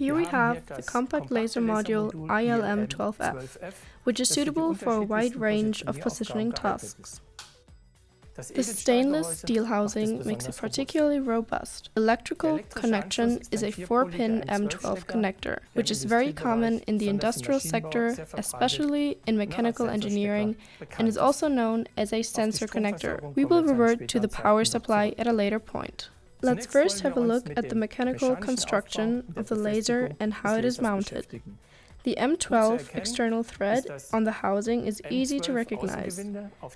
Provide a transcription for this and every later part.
Here we have the compact laser module ILM12F, which is suitable for a wide range of positioning tasks. The stainless steel housing makes it particularly robust. Electrical connection is a 4-pin M12 connector, which is very common in the industrial sector, especially in mechanical engineering, and is also known as a sensor connector. We will revert to the power supply at a later point. Let's first have a look at the mechanical construction of the laser and how it is mounted. The M12 external thread on the housing is easy to recognize.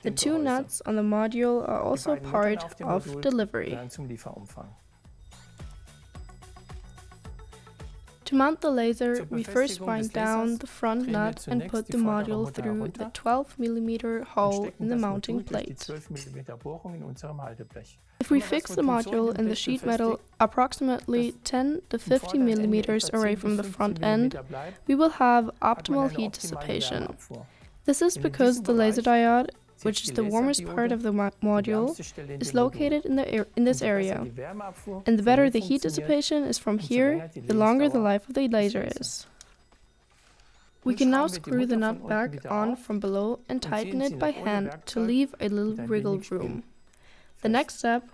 The two nuts on the module are also part of delivery. To mount the laser, we first wind down the front nut and put the module through the 12 mm hole in the mounting plate. If we fix the module in the sheet metal approximately 10 to 50 mm away from the front end, we will have optimal heat dissipation. This is because the laser diode, which is the warmest part of the module, is located in this area. And the better the heat dissipation is from here, the longer the life of the laser is. We can now screw the nut back on from below and tighten it by hand to leave a little wiggle room. The next step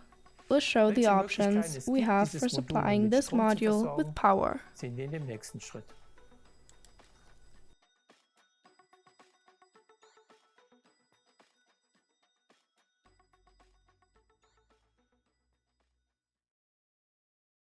will show the options we have for supplying this module with power.